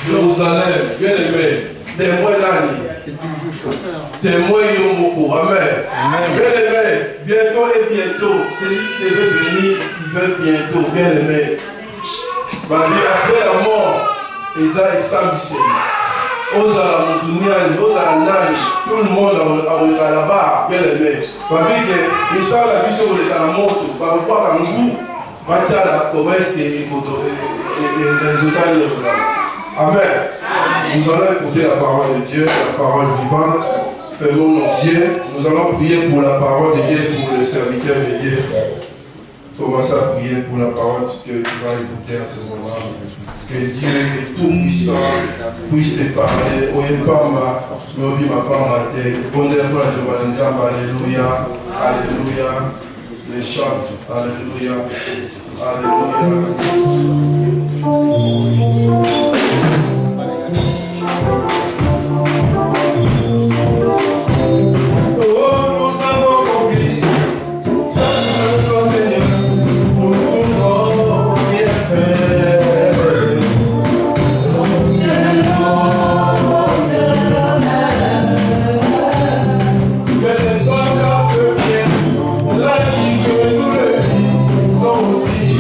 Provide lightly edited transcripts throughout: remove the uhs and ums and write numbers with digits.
Jérusalem, bien aimé, témoin l'année. Témoin Yomoko, amen. Bien aimé, bientôt et bientôt, celui qui devait venir, il veut bientôt, bien aimé. Après la mort, Eza et Sam-Bissé. Ozala Moutuniani, Ozala Nani, tout le monde a là-bas, bien aimé. Parce que les gens la vie sur la moto, par rapport à nous, la promesse et les résultats de notre Amen. Nous allons écouter la parole de Dieu, la parole vivante. Fermons nos yeux. Nous allons prier pour la parole de Dieu, pour le serviteur de Dieu. Commencez à prier pour la parole que tu vas écouter à ce moment. Que Dieu est tout puissant puisse te parler. Oyepama, Nobi Mapama, Bonheur, Alléluia, Alléluia. Les chants, Alléluia, Alléluia. Aussi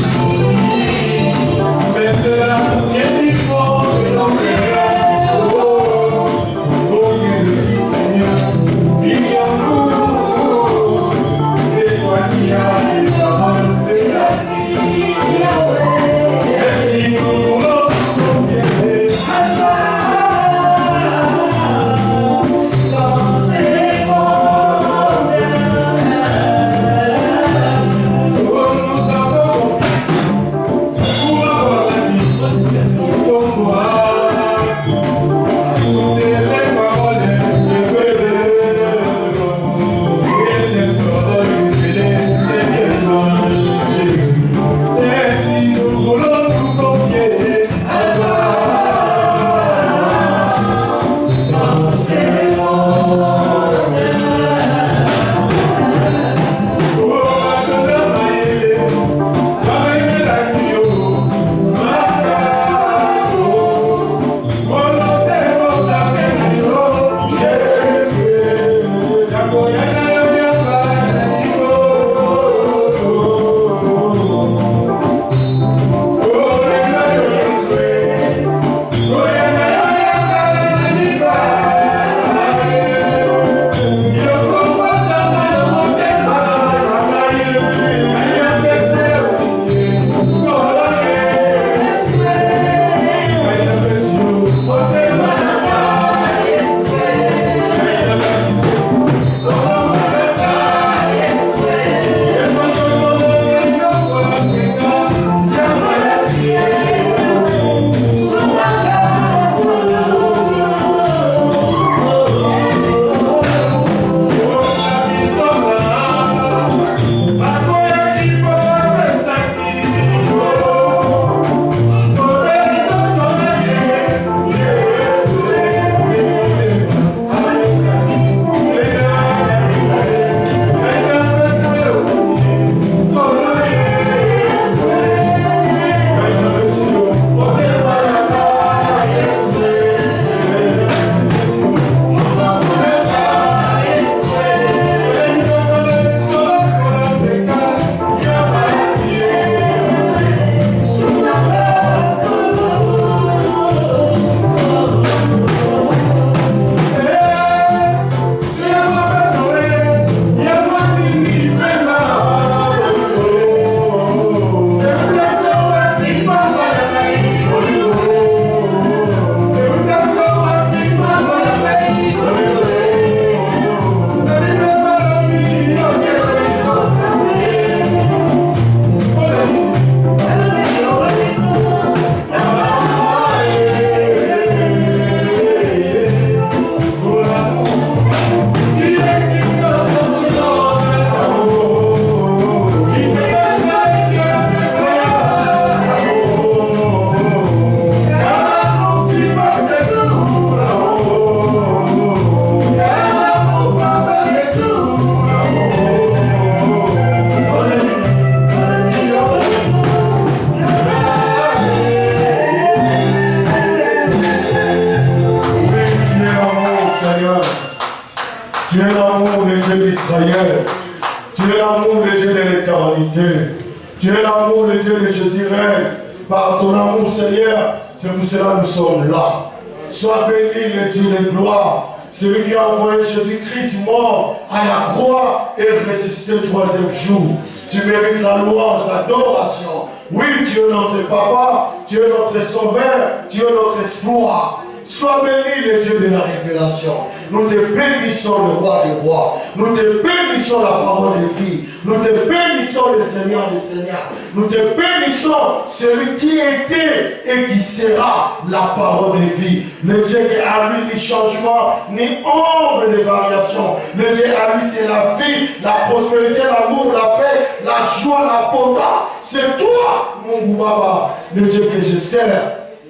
Tu es l'amour de Dieu de Jésus règne. Par ton amour, Seigneur, c'est pour cela que nous sommes là. Sois béni, le Dieu de gloire. Celui qui a envoyé Jésus-Christ mort à la croix et ressuscité le troisième jour. Tu mérites la louange, l'adoration. Oui, tu es notre papa, tu es notre sauveur, tu es notre espoir. Sois béni, le Dieu de la révélation. Nous te bénissons, le roi des rois. Nous te bénissons, la parole de vie. Nous te bénissons, le Seigneur des seigneurs. Nous te bénissons, celui qui était et qui sera la parole de vie. Le Dieu qui a lui ni changement, ni ombre de variation. Le Dieu a lui, c'est la vie, la prospérité, l'amour, la paix, la joie, la bonté. C'est toi, mon Boubaba, le Dieu que je sers,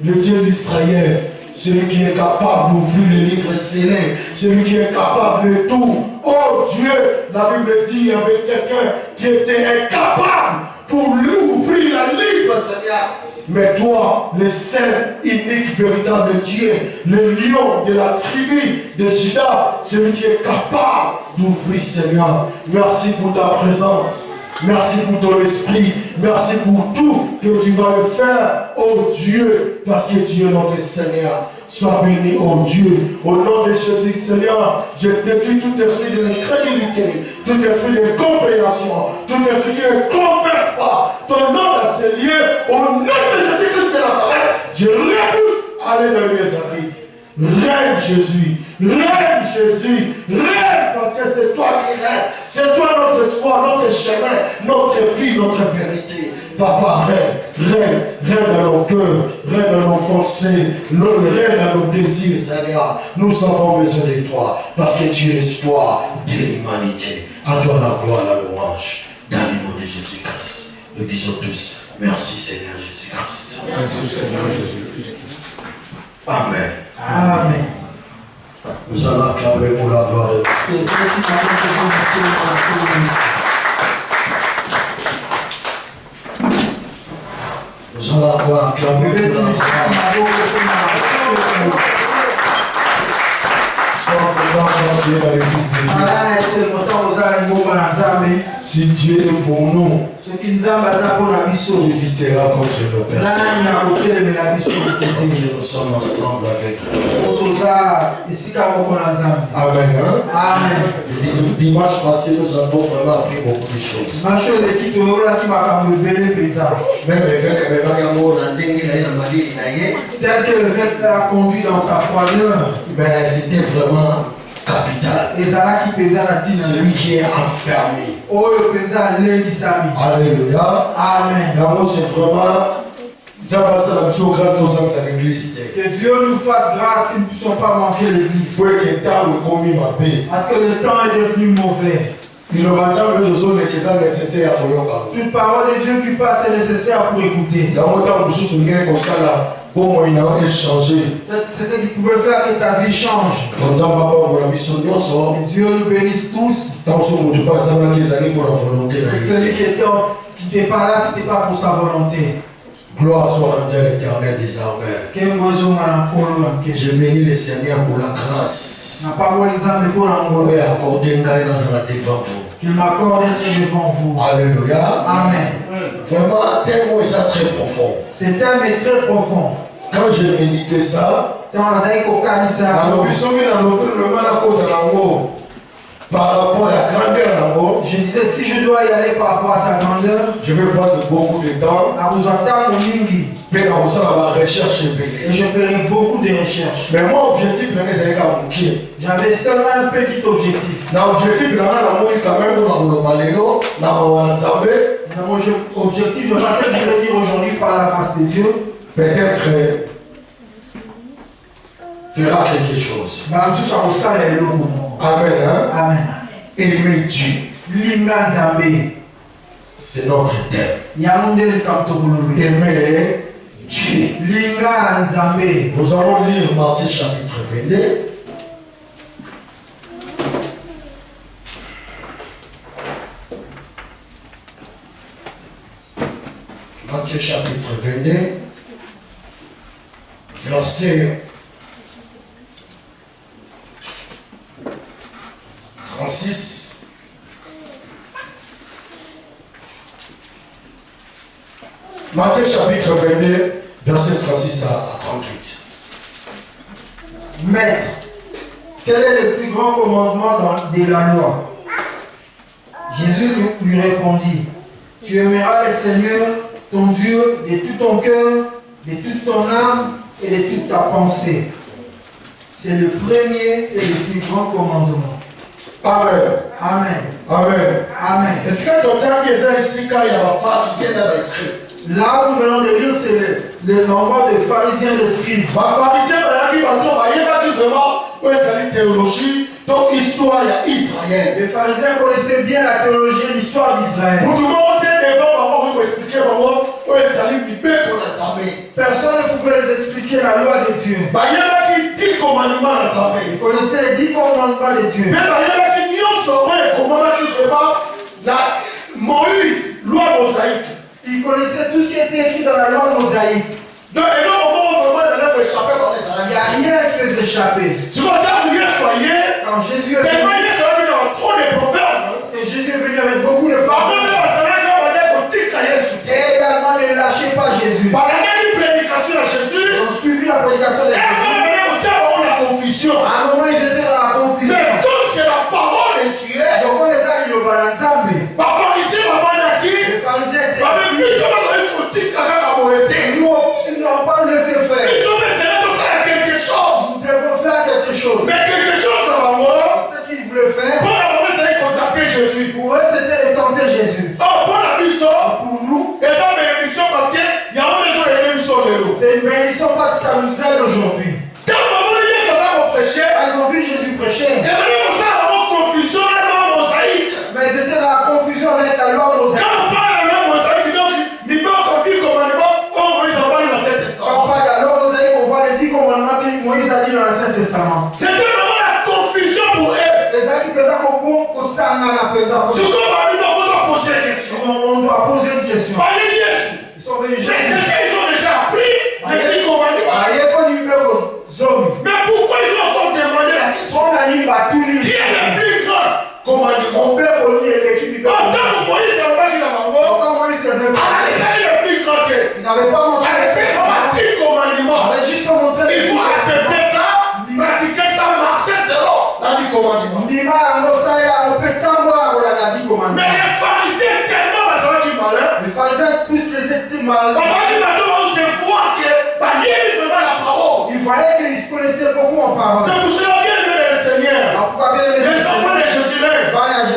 le Dieu d'Israël. Celui qui est capable d'ouvrir les livres scellés, celui qui est capable de tout. Oh Dieu, la Bible dit qu'il y avait quelqu'un qui était incapable pour lui ouvrir le livre, Seigneur. Mais toi, le seul, unique, véritable Dieu, le lion de la tribu de Juda, celui qui est capable d'ouvrir, Seigneur. Merci pour ta présence. Merci pour ton esprit. Merci pour tout que tu vas le faire, oh Dieu, parce que tu es notre Seigneur. Sois béni, oh Dieu. Au nom de Jésus, Seigneur, je détruis tout esprit de crédulité, tout esprit de compréhension, tout esprit qui ne confesse pas ton nom dans ces lieux. Au nom de Jésus-Christ de Nazareth, je repousse aller vers les abrites. Règne Jésus, règne Jésus, règne parce que c'est toi qui règne, c'est toi notre espoir, notre chemin, notre vie, notre vérité. Papa, règne dans nos cœurs, règne dans nos pensées, règne dans nos désirs, Seigneur. Nous avons besoin de toi parce que tu es l'espoir de l'humanité. À toi la gloire, la louange, dans le nom de Jésus-Christ. Nous disons tous, merci Seigneur Jésus-Christ. Merci Seigneur Jésus-Christ. Amen. Amen. Nous allons acclamer pour la gloire de Dieu. Nous allons encore acclamer pour la gloire. Si Dieu est pour nous, qui sera contre nos personnes? Parce que nous sommes ensemble avec Dieu. Amen. Hein? Amen. Dimanche passé, nous avons vraiment appris beaucoup de choses. Même avec Tel que l'évêque l'a conduit dans sa froideur. mais c'était vraiment capital. Celui qui est enfermé. Alléluia. Amen. D'abord, c'est vraiment. Ça passe à la mission grâce aux ans à l'église. Que Dieu nous fasse grâce que nous ne puissions pas manquer l'église. Parce que le temps est devenu mauvais. Toute parole de Dieu qui passe est nécessaire pour écouter. C'est ce qui pouvait faire que ta vie change. Que Dieu nous bénisse tous. Celui qui n'était pas là, ce n'était pas pour sa volonté. Gloire soit rendue à l'Éternel désormais. Je bénis le Seigneur pour la grâce. Oui, accordez une grâce devant vous. Qu'il m'accorde d'être devant vous. Alléluia. Amen. Vraiment, un mot est très profond. C'est un mais très profond. Quand j'ai médité ça, par rapport à la grandeur, je disais, si je dois y aller par rapport à sa grandeur, je vais prendre beaucoup de temps. Et je ferai beaucoup de recherches. Mais mon objectif, j'avais seulement un petit objectif. Mon objectif, je pensais que je vais dire aujourd'hui par la grâce de Dieu. Peut-être fera quelque chose. Amen. Hein? Amen. Aimer Dieu. C'est notre thème. Aimer Dieu. Nous allons lire Matthieu chapitre 22. Matthieu chapitre 22, verset 36 Matthieu chapitre 22, verset 36 à 38. Maître, quel est le plus grand commandement de la loi? Jésus lui répondit, tu aimeras le Seigneur, ton Dieu, de tout ton cœur, de toute ton âme et de toute ta pensée. C'est le premier et le plus grand commandement. Amen. Amen. Amen. Amen. Est-ce que tu entends que ça ici quand il y a la pharisien dans l'esprit? Là où nous venons de lire, c'est le nombre de pharisiens de scribes. Les pharisiens, il y a pas vraiment une théologie, donc histoire d'Israël. Les pharisiens connaissaient bien la théologie et l'histoire d'Israël. Personne ne pouvait les expliquer la loi de Dieu. Ils connaissaient les 10 commandements de Dieu. Moïse, loi mosaïque. Ils connaissaient tout ce qui était écrit dans la loi mosaïque. Donc, et non, au moment où Il n'y a rien qui les échappait. Quand Jésus est venu, Jésus est venu avec beaucoup de paroles. Et également ne lâchez pas Jésus. Ils ont suivi la prédication de Jésus. À un moment, ils étaient dans la confusion. Mais comme c'est la parole de Dieu, donc on les a dit le balanzambe. Les pharisiens étaient nous, on parle de ces faits. Nous devons faire quelque chose. mais quelque chose ça va voir. Ce qu'ils voulaient faire, Pour eux, c'était de tenter Jésus. Pour nous, c'est une bénédiction parce que ça nous aide aujourd'hui. Ils ont vu Jésus prêcher. Mais ils étaient dans la confusion avec la loi mosaïque. Quand on parle de la loi mosaïque, on voit les 10 commandements que Moïse a dit dans l'Ancien Testament. C'était vraiment la confusion pour eux. Les gens qui peuvent dire qu'on s'en a Poser la question. on doit poser une question. Ils sont venus Jésus. Ils ont déjà appris les 10 commandements. Mais pourquoi ils ont encore demandé la question? Qui est le plus grand commandement? Quand Moïse a parlé de la mort, le plus grand que. ils n'avaient pas montré. C'est vraiment 10 commandements. Ils avaient juste montré. Il faut accepter ça, pratiquer ça, marcher selon la 10 commandements. Mais les pharisiens tellement malins. Les pharisiens, tous les étaient malins. On se voit que il y a vraiment la parole. Ils voyaient qu'ils se connaissaient beaucoup en parole. C'est pour cela bien aimé le Seigneur. Les enfants de Jésus,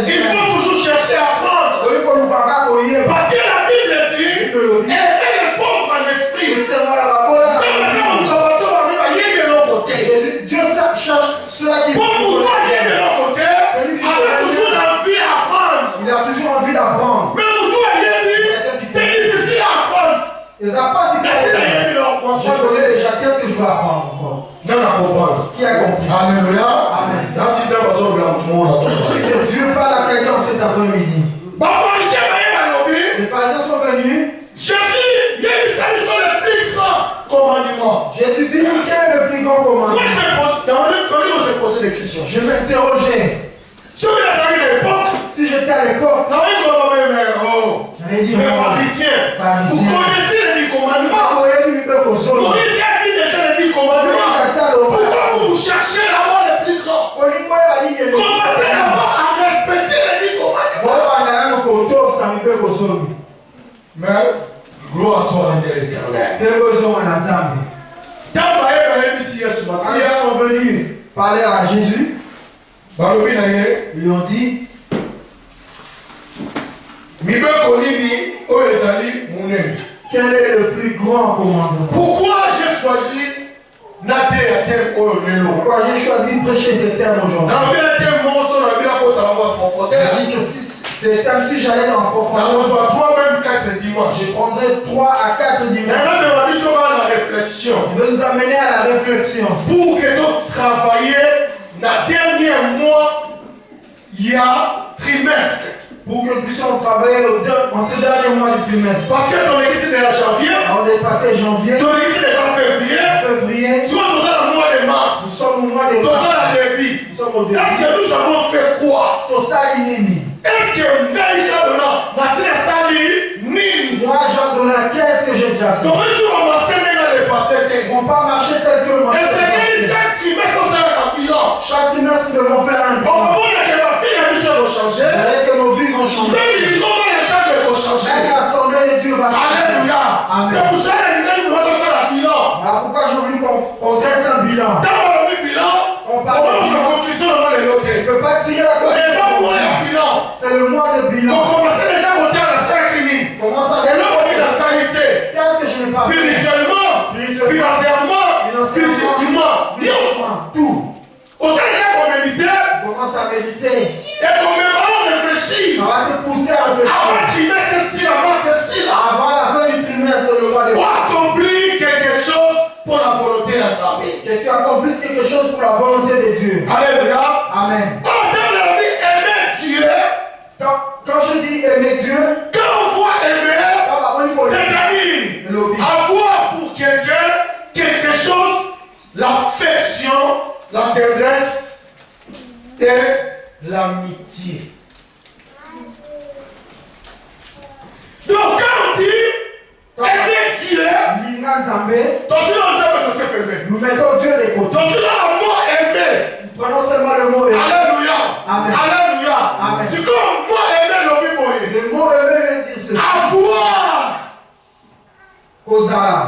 il faut toujours chercher à apprendre. Parce que la Bible dit, elle est pauvre en esprit. C'est pour ça qu'on travaille de l'autre côté. Dieu cherche ceux qui Pour toi, il y a de l'autre côté, avec toujours envie d'apprendre. il a toujours envie d'apprendre. Mais pour toi, il y a dit, c'est difficile à apprendre. Les apprends, c'est Mais c'est la Bible, je connais déjà, qu'est-ce que je veux apprendre encore? même à comprendre. Qui a compris? Alléluia. Amen. Dans ce temps, tout le monde attend. Si Dieu parle à quelqu'un cet après-midi. Les pharisiens sont venus. Jésus, il y a des saluts sur le plus grand commandement. Jésus dit, quel est le plus grand commandement? Moi, je se poser des questions. Je m'interrogeais. Sur les années de l'époque, Si j'étais à l'époque, j'allais dire, j'allais dire, mais pharisiens, vous connaissez les 10 commandements. Moïse a dit déjà les 10 commandements. Pourquoi vous cherchez d'abord les plus grands? Commencez d'abord à respecter les 10 commandements. Mais, gloire soit à Dieu l'éternel. Ils sont venus parler à Jésus. Ils lui ont dit, quel est le plus grand commandement? pourquoi j'ai choisi Naté à terre au Lélo? Pourquoi j'ai choisi de prêcher ce thème aujourd'hui? Dans le bien thème, mon son a bien apporté la voix profondeur. Je dis que si c'est thème, si j'allais en Dans profondeur, le soit 3 même 4 dimanches. je prendrais 3 à 4 dimanches. Maintenant, de ma vie sera la réflexion. Il veut nous amener à la réflexion. Pour que nous travaillions dans le dernier mois, il y a trimestre. Pour que nous puissions travailler en ce dernier mois du trimestre. Parce que ton église est déjà janvier. On est passé janvier, Ton église est déjà février. février, Tu vois, nous sommes au mois de nous mars. sommes au mois de Nous sommes mars, à début. nous sommes au Est-ce début. que nous avons fait quoi? Tout ça est nimi. Est-ce que Ndaïcha Dona, Nassina Sali, Nim, Moi, Jean Donat, qu'est-ce que déjà fait. Donc, si on marche, n'est pas passé. On ne va pas marcher tel que moi. Et c'est chaque trimestre, on fait un bilan. Chaque trimestre, nous devons faire un Au bilan. moment où la fille a pu se changer, Avec que nos vies vont changer. même il comment les gens vont changer. Même l'assemblée de Dieu va changer. Alléluia. Amen. C'est pour ça que nous devons faire un bilan. Voilà pourquoi j'ai voulu qu'on dresse un bilan. Dans le bilan, On on parle va de faire bilan. conclusion devant les Tu notés. ne peux pas tirer la Les gens conclusion. vont un bilan. C'est le mois de On bilan. commence déjà à monter à la salle clinique. Comment ça? Et là, on dit la sanité. Qu'est-ce que je n'ai pas fait? Spirituellement, financièrement, physiquement, bien tout. on s'est déjà qu'on méditer Commence à méditer. et qu'on met vraiment réfléchir. Ça va te pousser à réfléchir. Avant de trimestre, c'est ci, avant c'est là. Avant la fin du trimestre, c'est le mois de Pour bilan. accomplir quelque chose pour la volonté de Dieu. Que tu accomplisses quelque chose pour la volonté de Dieu. Alléluia. Amen. Quand dans la vie, aimer Dieu, Quand je dis aimer Dieu, quand on voit aimer, c'est-à-dire avoir pour quelqu'un quelque chose, l'affection, la tendresse et l'amitié. Donc quand on dit aimer Dieu, nous mettons Dieu de côté. Nous prenons seulement le mot aimer. Alléluia. Amen. Alléluia. Amen. C'est comme moi aimer le Bible. Le mot aimer veut dire ceci. Avoir. Kozara.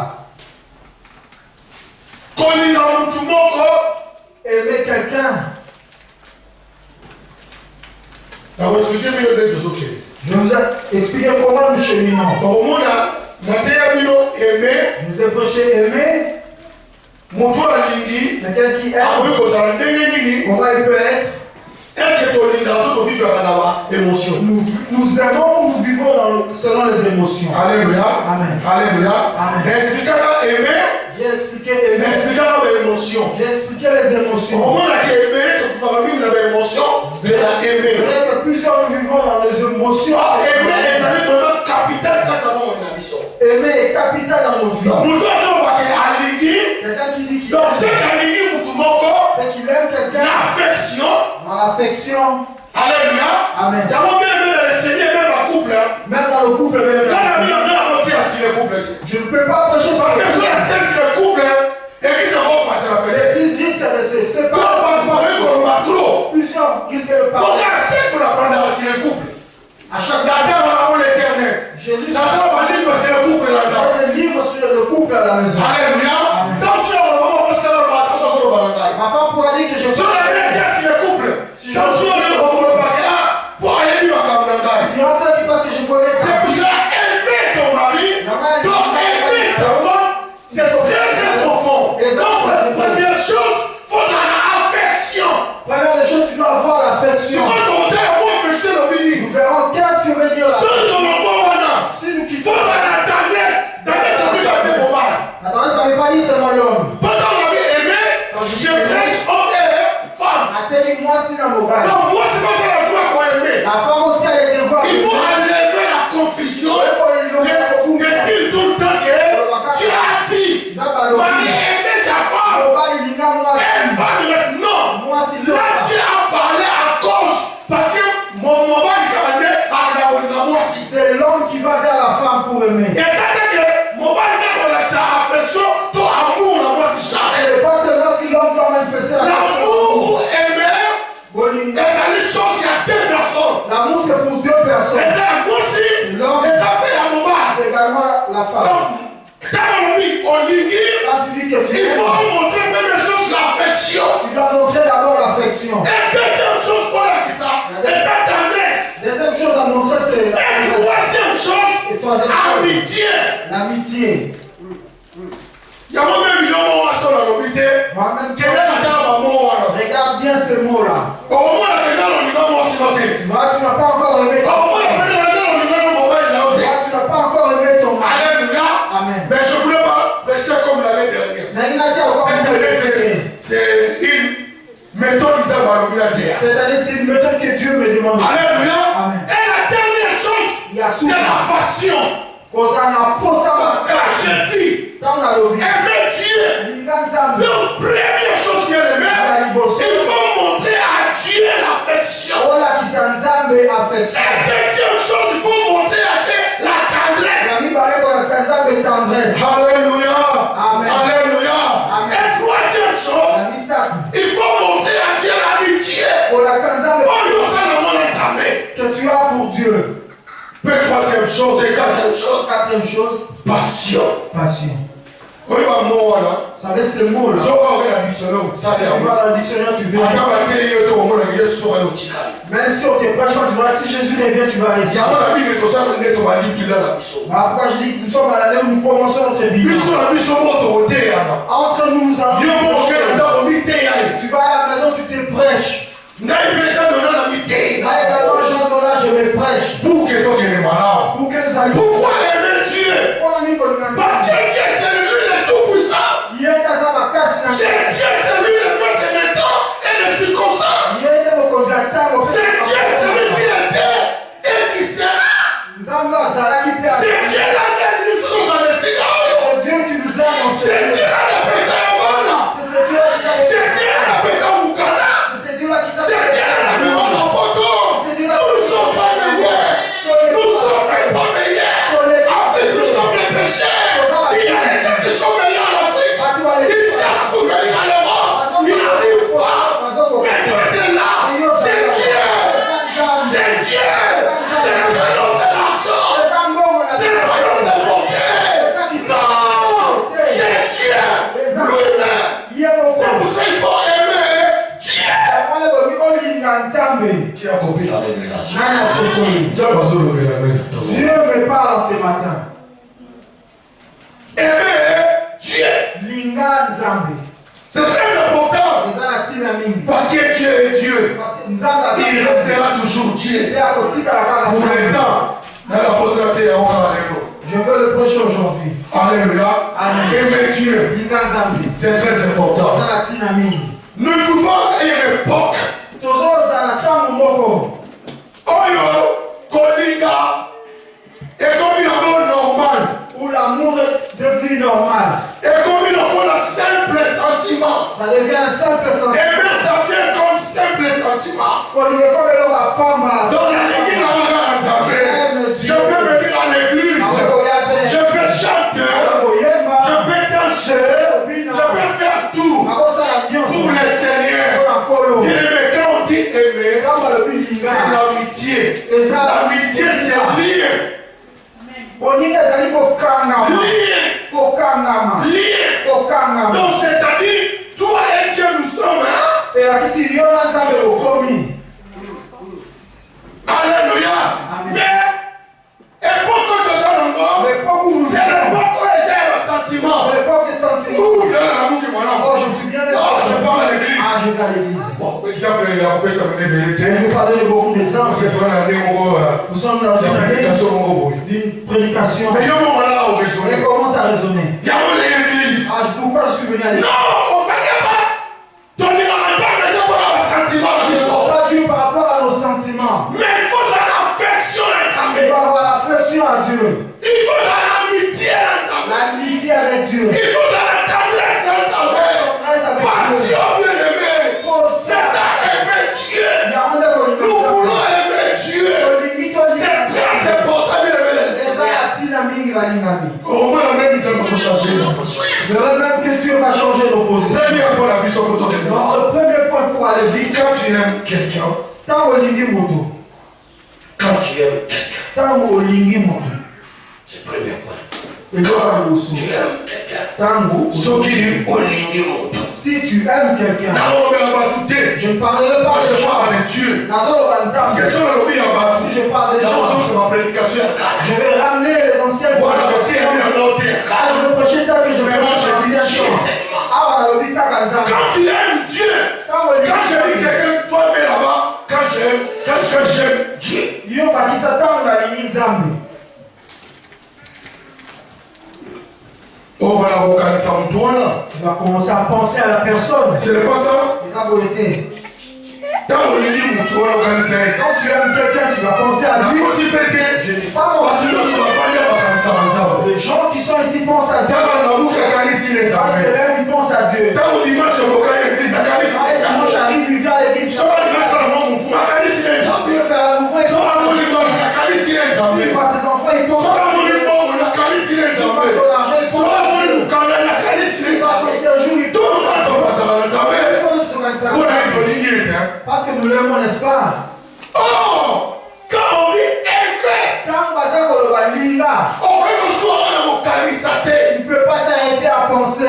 Aimer quelqu'un. Je Je vous ai expliqué comment nous cheminons. Je vous ai prêché aimer. Quelqu'un qui aime. Comment il peut être. Nous aimons ou nous vivons selon les émotions. Alléluia. Amen. Alléluia. Amen. J'ai expliqué aimer. J'ai expliqué les émotions. Je dirais que plusieurs nous vivons dans les émotions. Aimer est capital dans nos vies. Quelqu'un qui dit qu'il aime, c'est qu'il aime quelqu'un dans l'affection. Alléluia. Amen. Même dans le couple, même je ne peux pas prêcher sur l'église risque de se séparer. Plusieurs risquent de parler. À chaque fois, j'ai lu des livres sur le couple à la maison. Ma femme pourra dire que je suis parce que je connais ça. C'est pour cela aimer ton mari, donc aimer ta femme, c'est très profond. Donc la première chose, il faut avoir l'affection. Première des choses, tu dois avoir l'affection. Nous verrons qu'est-ce que veut dire l'affection. Si nous quittons, la tendresse, ça ne veut pas dire seulement l'homme. Je prêche homme et femme. Atteignez-moi si dans nos bails. Donc moi c'est pas ça la droit pour aimer. La femme aussi a des devoirs. Il faut enlever la confusion. Ne dire tout le temps que tu as dit. Marie aimer ta femme. Elle va me rester. Non. Là tu as parlé à gauche. Parce que mon mari a moi aussi. C'est l'homme qui va vers la femme pour aimer. Et ça veut dire que mon mari a sa affection, ton amour, la moi si jamais. C'est pas seulement que l'homme doit manifester L'amour ou aimer. l'affection. Et c'est une chose, il y a deux personnes. L'amour c'est pour deux personnes. Et c'est moi aussi. L'homme, Et ça paye à mon bas. c'est également la femme. Donc, quand on dit on ligue, Quand tu dis que tu il aimes, faut montrer première chose l'affection. tu dois montrer d'abord l'affection. Et deuxième chose, voilà qui ça, et ta tendresse. Deuxième chose à montrer, c'est Et troisième chose, Et troisième chose, amitié. l'amitié. Il y a même une sur la lobité. Moi-même, Quel est la dame regarde bien ce mot-là. au moment où la dame Tu vois, tu n'as pas encore aimé ton mari. Tu n'as pas encore aimé ton mari. Alléluia. Amen. Mais je ne voulais pas prêcher comme l'année dernière. Mais il a dit encore C'est une méthode de Dieu. cette année, c'est une méthode que Dieu me demande. Alléluia. Amen. Et la dernière chose, Il y a c'est la passion. Osana posama. Je dis, Dans la lobby. aimer Dieu. Linganzambe. Donc, première chose bien aimée, il faut montrer à Dieu l'affection. Ola kisanzambe affection. Et deuxième chose, il faut montrer à Dieu la tendresse. Nami baleko na sanzambe tendresse. une chose. Passion. Passion. Oui, bah, moi, là. Ça laisse le mot là. Si on va ouvrir la dictionnaire, ça, Si tu vas dans le dictionnaire, tu verras. Même si on te prêche, tu vois, si Jésus revient, tu vas rester. Pourquoi je dis que nous sommes à l'année où nous commençons notre vie. Entre nous, nous allons. Tu vas à la maison, tu te prêches. Je me prêche. Pour que nous allions. Pourquoi aimer Dieu? Parce que Dieu c'est lui le tout-puissant. C'est Dieu c'est lui le maître des temps et des circonstances. C'est Dieu c'est lui qui était et qui sera. C'est Dieu laquelle nous sommes dans les cigares. C'est Dieu la personne Amana. C'est Dieu la personne Mukana. C'est Dieu la personne Poteau. Nous ne sommes pas meilleurs. Nous sommes pas meilleurs. En plus nous sommes les pécheurs. Il y a des gens qui sont meilleurs en Afrique. Ils cherchent pour venir à l'Europe. Ils n'arrivent pas. Mais toi tu es là. C'est Dieu. C'est Dieu. C'est le royaume de l'argent. C'est le royaume de beauté. Non. C'est Dieu. Lui-même. C'est pour ça qu'il faut aimer Dieu. Qui a copié la révélation? Dieu me parle ce matin. Aimer Dieu. C'est très important. Parce que Dieu est Dieu. Il restera toujours Dieu. Pour les temps. Dans la postérité, Je veux le prêcher aujourd'hui. Alléluia. Aimer Dieu. C'est très important. Nous vivons à une époque. Oyo, Kolinga, et comme il a normal. Où l'amour est devenu normal. Et comme il a un simple sentiment. Ça devient un simple sentiment. Aimer, ça vient comme simple sentiment. Dans la ligne, je peux venir à l'église. Je peux chanter. Je peux danser. Je peux faire tout pour le Seigneur. Et quand on dit aimer, c'est l'amitié. L'amitié, c'est lié. Lié. Donc, c'est-à-dire, toi et Dieu, nous sommes. Alléluia. Mais, époque de ça, c'est l'époque où il y a le sentiment. Ouh, là, l'amour qui m'en a. Je me souviens de ça. Je parle à l'église. Je vais à l'église. Bon, par exemple, il y a ça venait de l'été. Je vais parler de beaucoup d'exemples. C'est pour l'année, nous sommes dans une année d'une prédication. Mais elle commence à raisonner. Il y a l'église. Pourquoi je suis venu à l'église? Non, on ne fait pas. Ton pas Dieu par rapport à nos sentiments. Mais il faut de l'affection à ta Il faut avoir l'affection à Dieu. Il faut de l'amitié à ta l'amitié avec Dieu. Il faut de la tendresse à ta mère. Passion bien aimée. C'est ça, aimer Dieu. Nous voulons aimer Dieu. C'est très important bien aimer les On va même changer. Je veux même que Dieu va changer nos positions. Très bien pour la vie sur le Donc, le premier point pour aller vite. Quand tu aimes quelqu'un, quand tu aimes quelqu'un, c'est le premier point. Tu aimes quelqu'un. Si tu aimes quelqu'un, je ne parlerai pas, je parle de Dieu. Parce que si je parle de gens, c'est ma prédication. Je vais ramener les anciennes je vais prêcher tel que je vais quand tu aimes Dieu, quand je dis quelqu'un, toi mets là-bas, quand j'aime Dieu. Oh, voilà, tu vas commencer à penser à la personne. C'est pas ça? Quand tu aimes quelqu'un, tu vas penser à lui. Je n'ai pas mon les gens qui sont ici pensent à Dieu. Parce que là, ils pensent à Dieu. Dimanche arrive, il vient à l'église. Si tu veux faire un mouvement, il voit ses enfants, il pense à Dieu. Il voit son argent, il pense à Dieu. Il voit son séjour, il pense à Dieu. Parce que nous l'aimons, n'est-ce pas? Oh! Quand on dit aimer, Quand on va dire qu'on va lire, on veut qu'on soit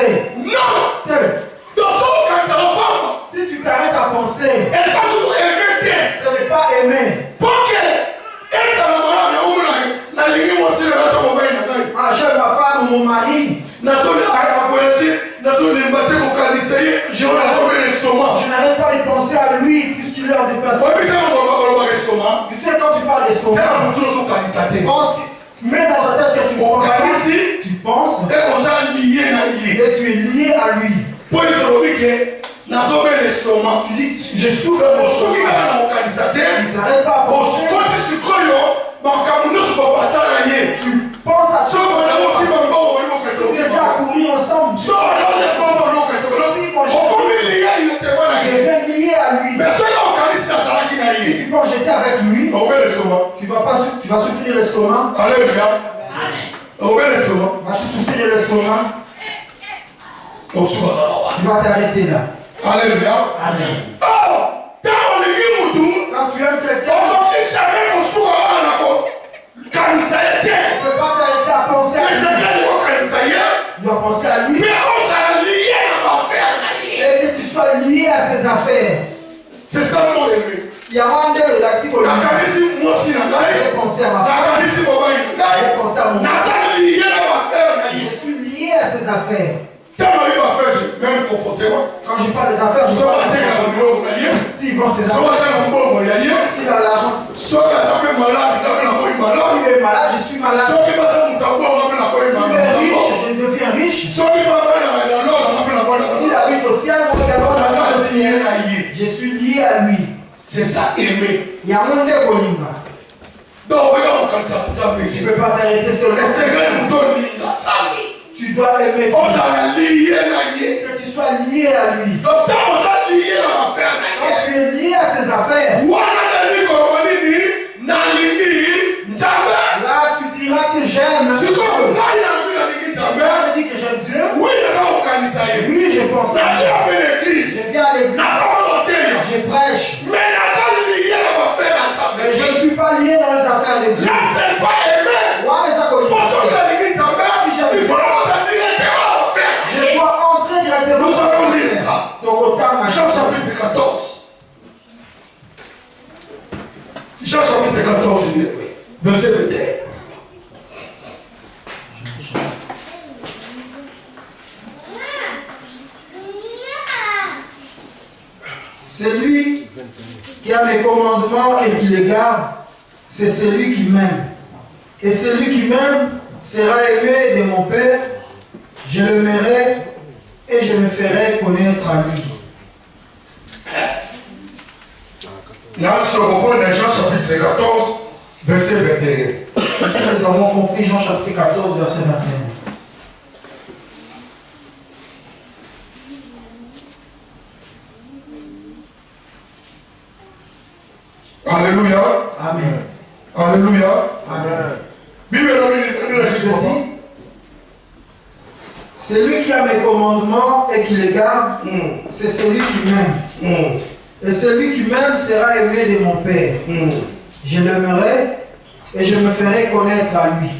penser. Non. Tel. Si tu t'arrêtes à penser, ce n'est pas aimer. Ah, j'aime ma femme ou mon mari. Je n'arrête pas de penser à lui puisqu'il est en déplacement. Tu sais, quand tu parles d'estomac, mets dans ta tête que tu penses et tu es lié à lui. Tu dis, je souffre de l'estomac. Tu n'arrêtes pas à penser. Tu penses à ça. On est déjà à courir ensemble. Je vais lié à lui. Si tu penses j'étais avec lui, tu vas souffrir l'estomac. Alléluia. Vas-tu souffrir de l'estomac? Tu vas t'arrêter là. Alléluia. Amen. Oh, Quand tu aimes quelqu'un, tu ne peux pas t'arrêter à penser à lui. Tu dois penser à lui. Et que tu sois lié à ses affaires. C'est ça mon aimé. Il y a un de l'axi pour lui. J'ai pensé à ma femme. J'ai pensé à mon mari. Je suis lié à ses affaires. Quand je parle des affaires, je parle des affaires. S'ils vont ses affaires, s'il a l'argent, s'il est malade, je suis malade. S'il est riche, je deviens riche. S'il habite au ciel, je suis lié à lui. C'est ça aimer. Il y a un monde de Golinga. Donc, tu ne peux pas t'arrêter sur le tu dois aimer. Que tu sois lié à lui. Quand tu es lié à ses affaires, là tu diras que j'aime. Je dis que j'aime Dieu. Oui, je pense à Dieu. Je viens à l'église. Je prêche. Mais je ne suis pas lié dans les affaires de Dieu. Je dois entrer directement dans Jean chapitre 14. Jean chapitre 14, verset 21. Celui qui a mes commandements et qui les garde, c'est celui qui m'aime. Et celui qui m'aime sera aimé de mon Père. Je l'aimerai et je me ferai connaître à lui. Là, si on comprend dans Jean chapitre 14, verset 21. Nous avons compris Jean chapitre 14, verset 21. Alléluia. Amen. Alléluia. Amen. Bible celui qui a mes commandements et qui les garde, c'est celui qui m'aime. Et celui qui m'aime sera aimé de mon Père. Je l'aimerai et je me ferai connaître à lui.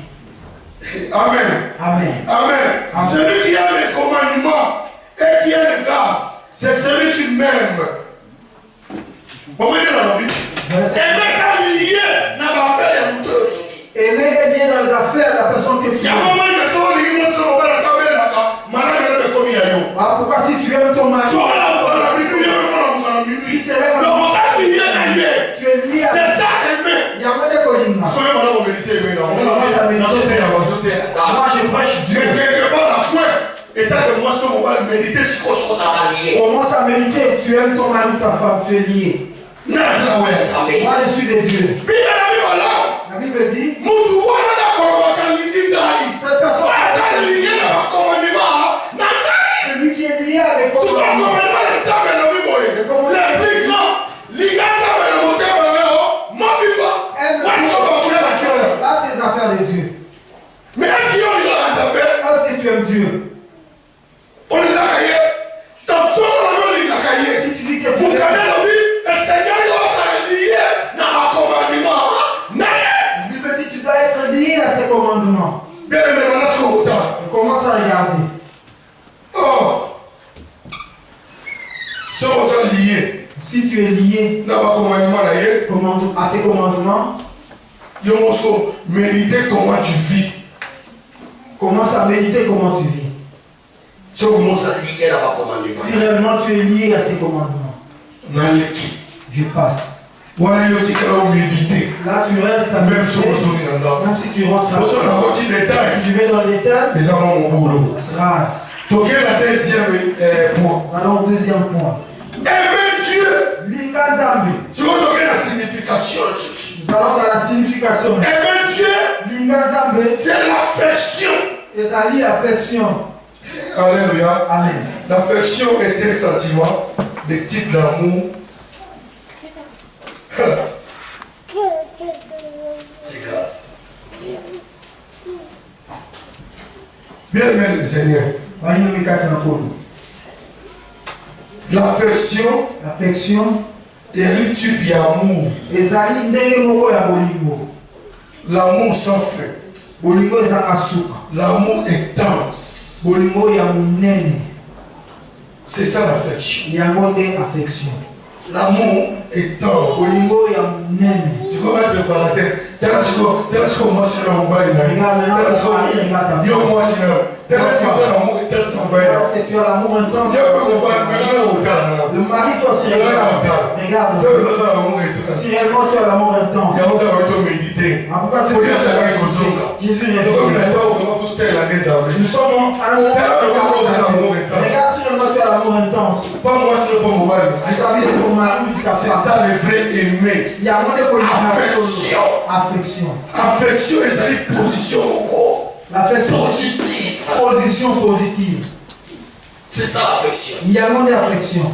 Amen. Amen. Amen. Celui qui a mes commandements et qui les garde, c'est celui qui m'aime. Comment dire dans la Bible? Aimer est lié dans les affaires de la personne que tu aimes. Ah, pourquoi si tu aimes ton mari, si c'est là, tu es lié à c'est ça aimer. Il y a moins de collines. Moi je prêche Dieu. Commence à méditer, tu aimes ton mari ou ta femme, tu es lié. Moi je suis de Dieu. La Bible dit, cette personne, celui qui est lié avec le commandement. Là, c'est les affaires de Dieu. Mais est-ce que tu aimes Dieu? Si tu dis que tu aimes Dieu, la Bible dit tu lié Si tu es lié à ces commandements, méditer comment tu vis. commence à méditer comment tu vis. Si on commence à lier à Si réellement tu es lié à ces commandements, je passe. Voilà, méditer. Là, tu restes à Même méditer. Même si tu rentres à si tu vais dans le détail, les amants mon boulot. ce sera. Donc, la deuxième point. Nous allons au deuxième point. Aimer Dieu. Linganzambe. Si on donne la signification, Nous allons dans la signification. aimer Dieu, Linganzambe, c'est l'affection. ezali affection. Alléluia. Amen. L'affection est un sentiment de type d'amour. C'est grave. Bien aimé le Seigneur. L'affection L'affection est un type d'amour. ezali ndenge moko ya bolingo. L'amour sans fin. Bolingo ezanga suka. L'amour intense. Bolingo ya monene. C'est ça l'affection. Yango nde affection. L'amour intense. Bolingo ya monene. Tu peux mettre le parenthèse. Tel que moi, c'est l'amour. Dis-moi, c'est l'amour intense. Parce que tu as l'amour intense. Le mari, toi, si réellement, regarde. Si réellement tu as l'amour intense. En tout cas, tu peux Jésus répond. Nous sommes à l'amour intense. Regarde si réellement tu as l'amour intense. Pas moi, c'est le bon mobile. Vis-à-vis de ton mari ou de ta C'est femme. ça le vrai aimé. Il y a un monde de Affection. affection. Affection, c'est une position au corps. L'affection, Positive. position positive. C'est ça l'affection. Il y a un monde d'affection.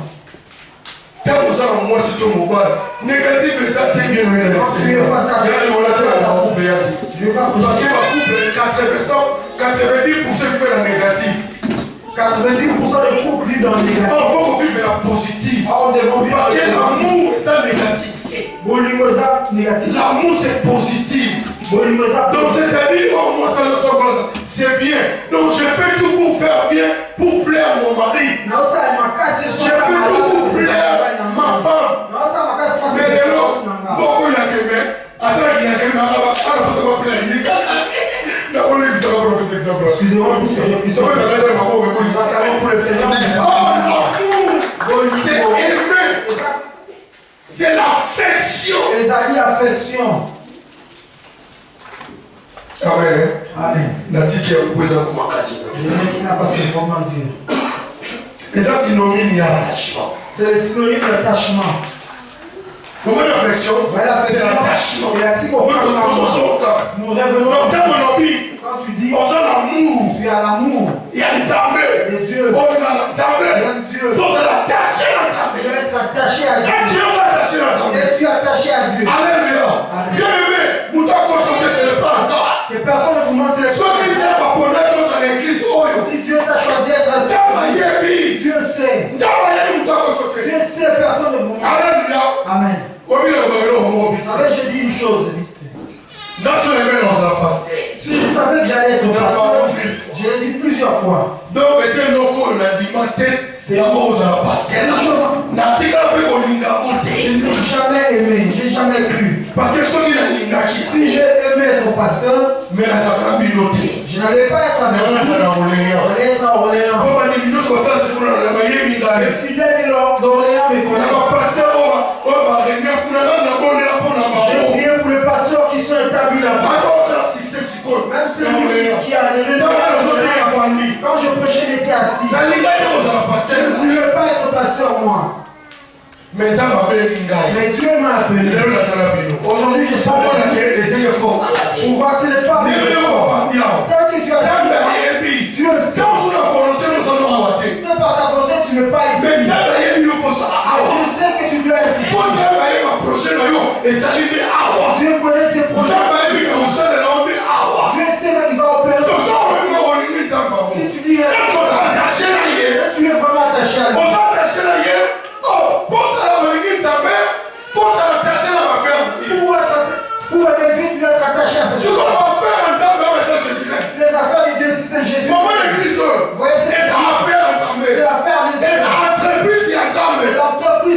Quand vous avez moi sur ton mobile, négatif, mais ça t'est bien Quand tu es face à je je vais pas parce que ma couple, 90% fait la négative. 90% des couples vivent dans le négatif. Il faut qu'on vive la positive. On devrait vivre Parce que dans l'amour, c'est ça négativité. Bolingo eza négatif. L'amour, c'est positif. Bolingo eza Donc c'est-à-dire, oh, moi ça c'est bien. Donc je fais tout pour faire bien, pour plaire à mon mari. na osa makasi Je fais tout pour plaire à ma femme. na osa makasi parce Mais que dès lors, beaucoup y a que mais, attends, il y a que mais, ah, ça va plaire. On lui dit ça va prendre cet exemple. excusez-moi pour ces répliques. Pour le Seigneur. Oh, l'amour, c'est aimer. C'est l'affection. Ezali affection. Amen. Amen. Natiki ya kuweza kumakazi. Je remercie la parce que vraiment Dieu. Et ça synonyme d'attachement. C'est le synonyme d'attachement. Comment l'affection? C'est l'attachement. Nous revenons. Quand tu dis tu as l'amour Il y a une table. de Dieu, Oh, il y a une table. il y a Dieu. Il faut s'attacher à la Tu table. dois être attaché à Est-ce Dieu. qu'il faut s'attacher à la table? Et tu es attaché à Dieu. Alléluia. Amen. Bien aimé, nous t'avons consommé, ce n'est pas ça. Que personne ne vous montre les Ceux qui disent pas pour être dans l'église, oh, Si Dieu t'a choisi d'être ça assis, va y aller. Dieu sait. Ça va y aller, nous t'avons consommé. Dieu sait, personne ne vous montre. Alléluia. Amen. Combien de gens ont Vous savez, j'ai dit une chose vite. dans ce événement, dans la pasteur. Si je savais que j'allais être pasteur, je l'ai dit plusieurs fois. Donc, c'est le loco, l'alimenté, c'est d'abord aux la pasteur. Natika peut qu'on l'inga Je monter. n'ai jamais aimé, j'ai jamais cru. Parce que ceux qui l'ont l'inga qui Si j'ai aimé être pasteur, mais la sacra biloté. je n'allais pas être avec Mais on a ça dans Orléans. j'allais être à Orléans. Comme on dit, nous sommes ça, c'est pour la maille Les minga. fidèles d'Orléans me On a connaissent. un pasteur, on va régner pour la bonne et la bonne à J'aime bien pour les pasteurs qui sont établis là-bas. Encore ça, succès, c'est quoi? Même celui qui a les quand je prêchais, il était assis. La liga, on a la Je pasteur. ne voulais pas être pasteur, moi. Mais ça va bien linga. Mais Dieu m'a appelé. Léo la salabino. Aujourd'hui, je sais Pourquoi pas. la guerre, essayez fort. Pour voir ce n'est pas Léo, on va bien. tant que tu as Dieu sait. Quand on a volonté, nous allons rater. Par ta volonté, tu n'es pas ici. Mais Dieu faut ça. Dieu sait que tu dois être ici. Faut travailler m'approcher là, et ça lui dit awa. Dieu connaît tes projets. Travailler bien au sein de l'homme, awa. Dieu sait qu'il va opérer. C'est ça, on va voir les limites. Si tu dis Quand on s'attache là, tu es vraiment attaché à on lui. s'attache là, oh, pour ça, la limite, faut s'attacher là, ma ferme. Pour aimer Dieu, tu dois être attaché à Ce ce qu'on va faire en temps, c'est Jésus. Les affaires de Dieu, si c'est Jésus. Maman l'église, Voyez, et ça va faire en temps. c'est l'affaire de Et Dieu. ça entreprise qui C'est attend. l'entreprise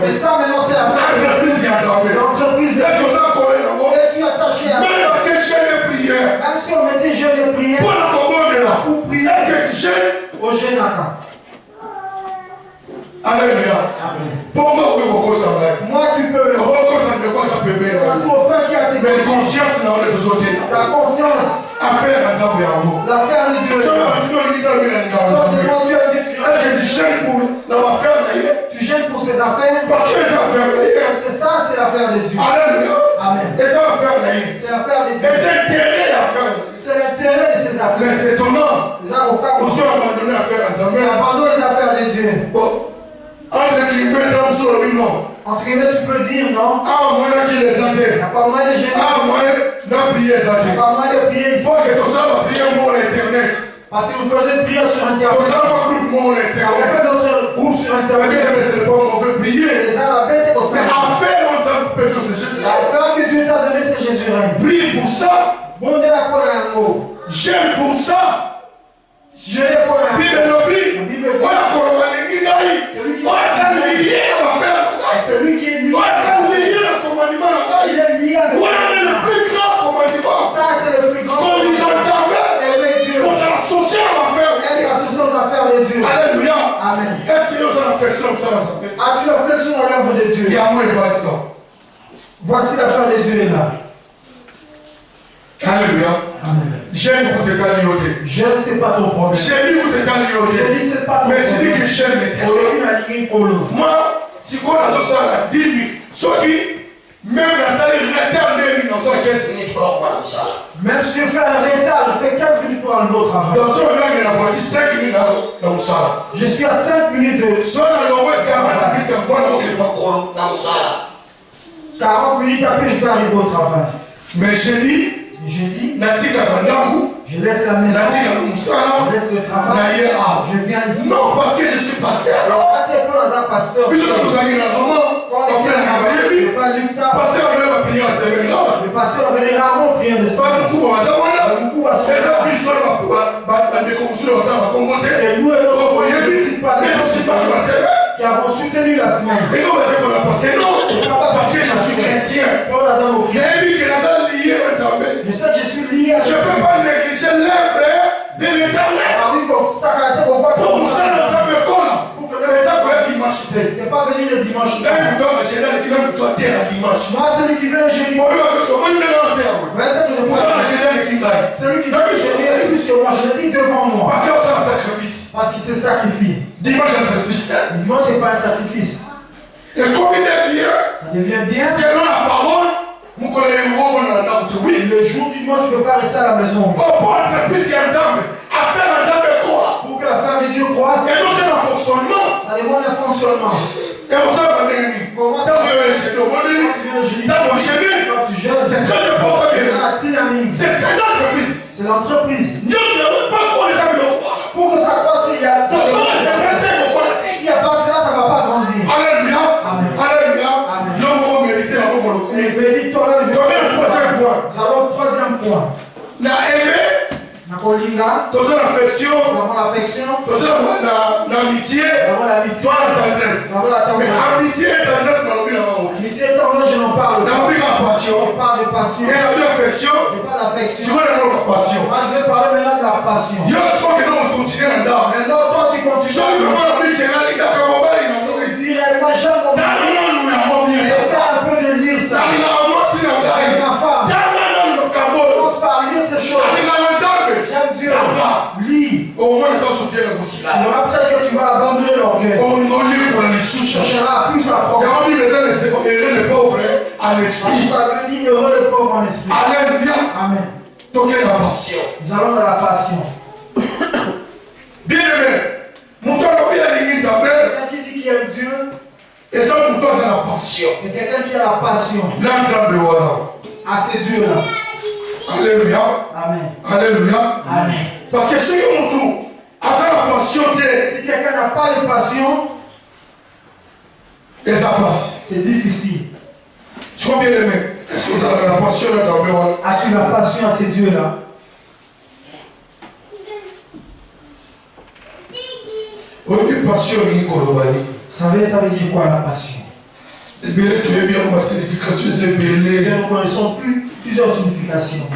Mais ça maintenant c'est l'affaire de L'entreprise est attendue. l'entreprise de Est-ce que Dieu. ça connaît d'abord? Es-tu attaché à Même quand tu chaîne de prière, même si on mettait jeûne et prière pour la commande là, pour prier est-ce que tu chaînes? au jeûne à quand? Alléluia. Pour moi, oui, beaucoup ça va. Moi tu peux. Beaucoup ça ne peut pas, ça peut bien. Quand mon frère qui a été Mais conscience, là, on est besoin de ça. ta conscience, Affaire à Zambé en haut. l'affaire de Dieu. Ça va, tu dois lui dire, lui, la Soit Zambé. devant Dieu, Est-ce que tu chaînes pour l'affaire là? tu gênes pour ses affaires. Parce que les affaires là, Parce que ça c'est l'affaire de Dieu. Alléluia. Amen. Et ça va faire là. C'est l'affaire de Et Dieu. c'est intérêt à faire. C'est l'intérêt de ses Mais affaires. c'est étonnant. Les avocats On s'est abandonné à faire à Zambé. ils abandonnent les affaires de Dieu. Bon. Entre guillemets, dans sur le non. Entre guillemets, tu peux dire non. Ah, moi, là, qui les a Il n'y a pas moyen de gêner. Ah, moi, n'a prié ça. Il n'y a pas moyen de prier Il ici. faut que tout ça va prier mon internet. Parce que vous faisiez une prière sur Tout Internet. ça va couper mon On internet. fait notre groupe sur Mais Internet. mais c'est pas on veut prier. Les arabes étaient comme Mais ça. à faire longtemps, personne c'est Jésus. L'affaire que Dieu t'a donné, c'est Jésus. Prie pour ça. Bon, Dieu l'a pas un mot. J'aime pour ça. Je l'ai pas un mot. Bible lobby. Voilà comment on est guidé. Ouais, ça lié à la faire. C'est lui qui est lié. Ouais, ça lié au commandement là. Il est lié avec Voilà le plus grand commandement. ça, c'est le plus grand. Qu'on lui donne jamais. Aimer Dieu. Pour s'associer à la faire. Être associé aux affaires de Dieu. Alléluia. Amen. Est-ce qu'il y a une affection comme ça dans sa vie? As-tu l'impression dans l'œuvre de Dieu? Il y a moins de là. Voici l'affaire de Dieu est là. Alléluia. Amen. J'aime pour te calioter. Je ne sais pas ton problème. J'aime pour te Je calioter. dis c'est pas ton Mais tu dis problème. que j'aime les On est une alignée pour l'autre. Moi, si on a tout ça là, dis-lui. Ceux qui, même la salle est retardée, dans son 15 minutes pour avoir tout ça. Même si je fais un retard, je fais 15 minutes pour enlever au travail. Dans son là, il a voici 5 minutes dans ça là. Je suis à 5 minutes de. Soit dans le web 40 minutes, il faut qu'il va dans ça là. 40 minutes après, je peux arriver au travail. Mais j'ai dit, J'ai dit, Natika Vandamu, je laisse la maison, Natika Moussala, je laisse le travail, je viens ici. non, parce que je suis pasteur. Quand tu es pas dans un pasteur, Puis je dois vous aller dans maman, quand on on fait est un il fallu ça. pasteur, on va prier à ce moment-là. Le pasteur venait rarement prier de ça. Pas beaucoup, on va savoir là. Beaucoup à Et ça, son puis, sur la déconstruction, on va comboter. C'est nous et Vous voyez, notre mais aussi pas que c'est vrai. qui avons soutenu la semaine. Et nous, on va dire qu'on a passé. Non, parce que je suis chrétien. Pas dans un mot. Mais lui, qui a ça lié ensemble. Je sais que je suis lié à Je ne peux pas négliger l'œuvre de l'éternel. Pour ça, notre âme colle. Et ça peut être dimanche. C'est pas venir le dimanche. Un bouton, je l'ai dit, un bouton, terre à dimanche. Moi, celui qui vient le jeudi. Bon, là, on est en terre. Maintenant, je Bouton, vois. je l'ai dit, Celui qui vient le jeudi est plus que moi. Je le dis devant moi. parce qu'on s'en sacrifice. Parce qu'il se sacrifie. Dimanche, un sacrifice. Le dimanche, c'est pas un sacrifice. Et comme il est bien, Ça devient bien. selon la parole, mon collègue, on a un oui. Le jour du dimanche, je ne peux pas rester à la maison. Au point de plus, il y a un temple. À faire un temple quoi? Pour que l'affaire de Dieu croisse, Et donc, c'est un fonctionnement. ça demande un fonctionnement. Et on s'en va bien. Comment Ça, ça on est chez nous. Quand tu viens le jeudi, Ça, mon chéri. quand tu jeûnes, C'est très important. c'est la dynamique. C'est ces entreprises. C'est l'entreprise. Nous ne savons pas trop les amis de croire. Pour que ça croisse, il y a. Ce sont les intérêts qu'on voit la tête. S'il n'y a pas cela, ça ne va pas grandir. Alléluia. Amen. Alléluia. Amen. Nous avons mérité la mort pour le Et bénis toi-même. Combien le troisième point? Nous avons le troisième point. La aimé, Nakolinga, dans une affection, nous avons l'affection, dans l'amitié, nous avons l'amitié, pas la tendresse. nous avons la Mais tendresse. amitié et tendresse, dans le monde. L'amitié est tendresse, je n'en parle Dans pas. la passion. Je parle de passion. Et la affection, Je parle tu d'affection. vois la passion. Moi, je vais parler maintenant de la passion. Il y a ce qu'on continue là-dedans. Maintenant, toi, tu Soit continues. vraiment la vie qui est là, il y a comme on va, il y a Tu dis réellement, j'aime mon mari. Essaie un peu de lire ça. Avec ma femme. Commence par lire ces choses. J'aime Dieu. Lis. Au moins, quand on vient de Tu verras peut-être que tu vas abandonner l'orgueil. Tu vous chercheras plus à il y apprendre. a mis les uns les pauvres à l'esprit. Tu as dit heureux le pauvre en esprit. Alléluia. Amen. Donc, il y a la passion. Nous allons dans la passion. Bien aimé, mon temps de bien l'église après, Quelqu'un qui dit qu'il aime Dieu, et ça, pour toi, c'est la passion. c'est quelqu'un qui a la passion. L'ensemble, voilà. À ces dieux-là. Alléluia. Amen. Alléluia. Amen. Parce que ceux qui ont tout, à faire la passion, Si quelqu'un n'a pas de passion, et ça passe. c'est difficile. Je crois bien aimé. Est-ce que vous avez la passion l'ensemble, voilà? As-tu la passion à ces dieux-là? Oui, passion, il y a Vous savez, ça veut dire quoi la passion? Et bien, tu es bien ma signification, c'est Nous bien. reconnaissons plusieurs significations.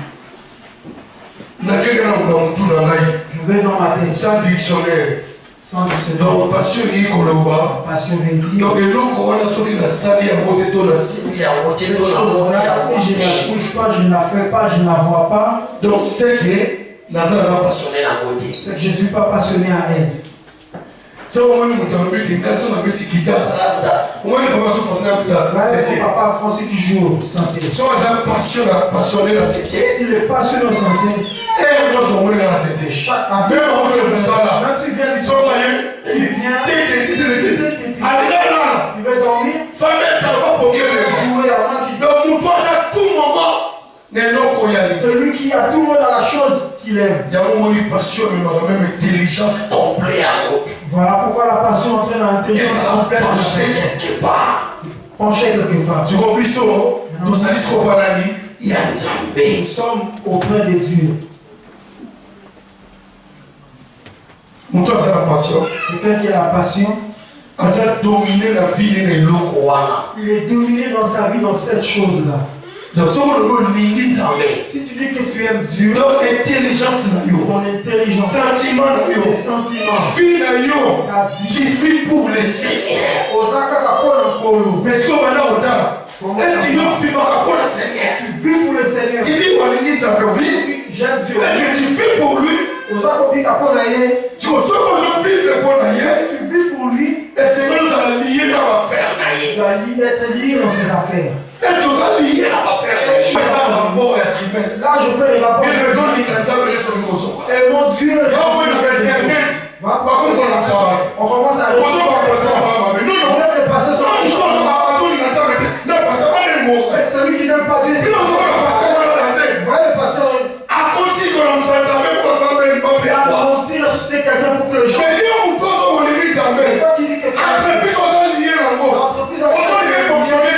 Je Je vais dans ma tête, sans dictionnaire. sans dictionnaire. Donc, passion est comme le bas. Passion veut dire. Donc, et l'eau qu'on a sorti la salle, il y a un côté de la cible, il y a un côté Ces de la choses-là, si je ne la touche pas, je ne la fais pas, je ne la vois pas. Donc, c'est que Nazareth a passionné la côté. C'est que je ne suis pas passionné à elle. C'est au moment où tu as vu que personne n'a vu qui garde. Au moment où tu as vu que Voilà mon papa français qui joue au santé. soit passionné la santé. S'il est passionné au santé, Et on doit se mourir dans la santé. chaque Même quand tu es ça là. même s'il vient du Soit moyen. il vient, Allez, là. il va dormir, Famille, tu n'as pas pour il va jouer avant qu'il donc, mon toit, à tout moment, n'est non qu'on y a. celui qui a tout le monde dans la chose qu'il aime. Il y a un moment où passion, mais la même intelligence complète à l'autre. Voilà pourquoi la passion entraîne dans Et l'intelligence ça va complète. pencher quelque part. Pencher quelque part. Tu comprends ça? Dans sa liste comparée, il y a un Zambé. Nous sommes auprès de Dieu. Mon toit, c'est la passion. Quelqu'un qui a la passion, Ça a dominé la vie de l'autre. il est dominé dans sa vie dans cette chose-là. Donc, ce qu'on le limite Zambé. Si tu dis que tu aimes Dieu, Donc, intelligence, ton intelligence, sentiment, tes sentiments, vie, ta vie, tu vis pour le Seigneur. Osaka Kapolo Kolo, Mais ce qu'on va là, est-ce qu'il y a un vivant pour le Seigneur? tu vis pour le Seigneur. Tu dis, on limite Zambé, oui. J'aime Dieu. Est-ce que tu vis pour lui? Osaka Kapolo Aye, Tu vois, ce qu'on veut vivre pour l'ailleurs, tu vis pour lui, et c'est nous allons lier dans l'affaire. tu vas être lié dans ses affaires. Est-ce que vous allez lier dans l'affaire? Mais ça va rapport à trimestre. Là, je fais les rapports. Et le don l'inatable est sur le mozo. Et mon Dieu, Là, on va faire Internet. va Par contre, on a ça. on commence à On va passer à Baba. Mais non, on non. va passer sur Non, non, non, pas tout l'inatable. Non, parce que pas les mots. celui qui n'aime pas Dieu. Sinon, on va passer à la danser. Voilà le pasteur. À cause si on a ça, ça veut pas même pas Il faire va quoi. mentir, ressusciter quelqu'un pour que le gens. Mais dis-on, vous tous, on limite jamais. Toi qui dis que tu Après, puis on va lier dans le mot. l'entreprise On va lier fonctionner.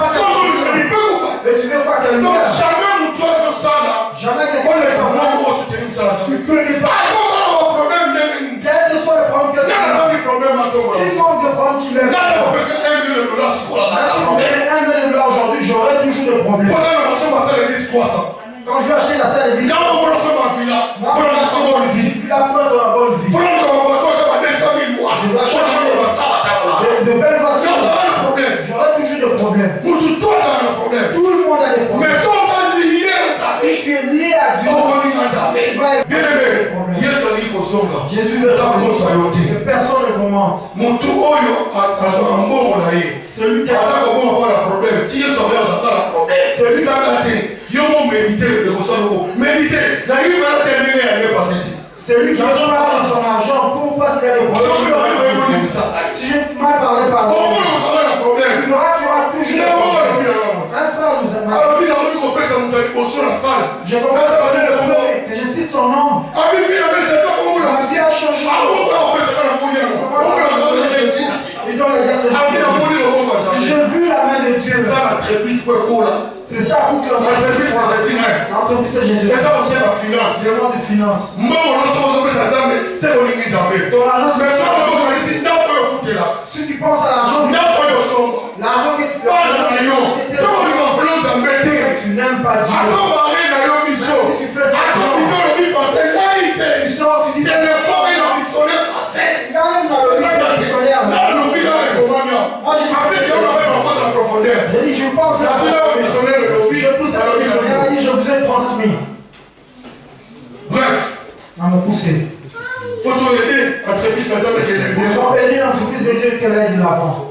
Ça, on ne peut pas. mais tu veux pas qu'elle Donc, meure. jamais mon toit de ça là. Jamais On quelqu'un les a ne vraiment au soutenir ça. Tu peux les pas. Ah, non, non, non, problème, n'est-ce Quel que soit le problème que tu as. pas de problème à toi. Quel manque de problème qu'il est. Là, on peut faire $1 million sur la Si vous prenez $1 million aujourd'hui, j'aurai toujours des problèmes. pendant la notion, ma salle est 300. Quand je vais acheter la salle de vie, Quand on va lancer ma fille là, moi, pour la notion de vie. puis après dans la bonne vie. Pour la notion de voiture, on va 200 000 mois. Je dois changer de belles Ça, voitures. ça va le problème. J'aurai toujours des problèmes. Pour tout toi, ça a un problème. Tout le monde a des problèmes. Mais ça, on va lier dans ta Si vie. tu es lié à Dieu, On va lier dans ta vie. tu vas être Bien aimé, Yesu alikosonga. Jésus veut Takosa yote. que personne ne vous mente. Mutu oyo azwa mbongo na ye. Celui qui a Aza kobonga mpo na problème. Ti Yesu abe azaka na problème. Ezaka te. Yo mo médite ekosala ko. Médite. Na yo bana te ndenge ya ne passé te. celui qui a pas son argent pour parce qu'il y a des Ozoki na yo problèmes. ekoni bisa. Si j'ai mal parlé par Omo là, na kozala na problème. tu auras toujours des Na mo na problèmes. bina na mo. Un frère nous a mal. Alobi na oyi kopesa moto ya liboso na salle. Je commence à dire le problème, que je cite son nom. Abi fi na mesa to ko mo na. Ma vie a changé. Alo ko kopesa kana mo ni yango. Omo na kozala na ntina. Et dans les gars Abi na mo ni lo ko si fata. j'ai vu la main de Dieu, C'est ça la tréplice pour cola. c'est ça pour que l'entreprise l'entreprise c'est Jésus. Et ça aussi la finance. C'est le monde de finance. Mbongo nyonso ozopesa nzambe se olingi nzambe. Ton argent, Mais so c'est okokanisi ndako oyo okutela. si tu penses à l'argent, Ndako oyo osomba. l'argent que tu dois Page na yo. So olingi ofula nzambe te. tu n'aimes pas Dieu. Ato mari na yo biso. Si tu fais ça, Ato bino lobi parce ngai tu te. sors, tu dis, Ce n'est pas une dictionnaire française. quand même dans le livre du dictionnaire, Dans le vie dans les commandements. Après si on avait ma faute en profondeur. j'ai dit, je parle de la La fille au dictionnaire le lobi. Je pousse à le dictionnaire, il dit, je vous ai transmis. Bref. À me pousser. Faut te aider. Entreprise na nzambe kende Ils liboso. ont aidé l'entreprise de Dieu qu'elle aille de l'avant.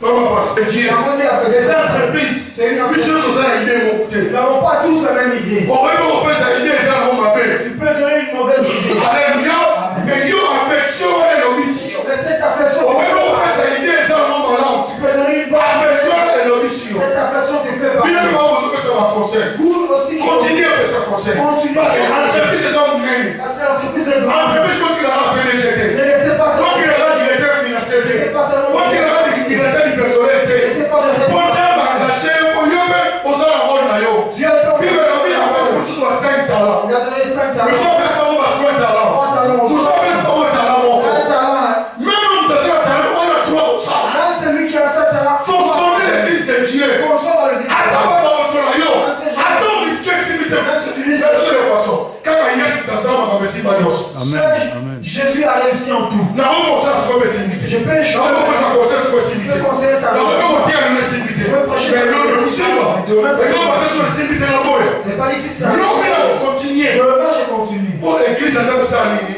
Comment passer Dieu? La monnaie a fait Les ça. entreprises. C'est une entreprise. Biso tozala idée mon côté. Nous n'avons pas tous la même idée. Okoki kopesa idée eza nango mabe. Tu peux donner une mauvaise idée. Alléluia. Mais yo affection wana elobi si yo. Mais cette affection, Okoki kopesa idée eza nango malamu. tu peux donner une bonne Affection wana elobi si yo. Cette affection te fait Bino parler. mpe bazopesa baconseil. Vous aussi, Continue opesa conseil. Continue. Parce que entreprise eza monene. parce que l'entreprise est grande. Entreprise kotikala PDG te. Ne laissez pas ça. Kotikala directeur financier te. C'est pas seulement. Kotikala directeur du personnel te. Laissez pas de Po nzambe engagé yo po yo mpe ozala role na yo. Dieu est ton Bible elobi apesa mosusu ba 5 talents. Il a donné 5 Mais talents. so opesa bango ba 3 talents.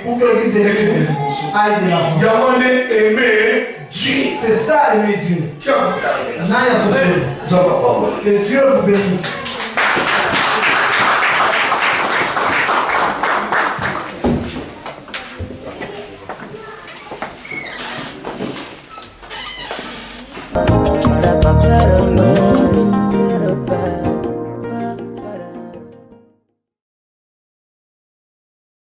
Pour que l'église de Dieu aille de l'avant. Yamane aimer Dieu. C'est ça aimer Dieu. Qui a compris? Que Dieu vous bénisse.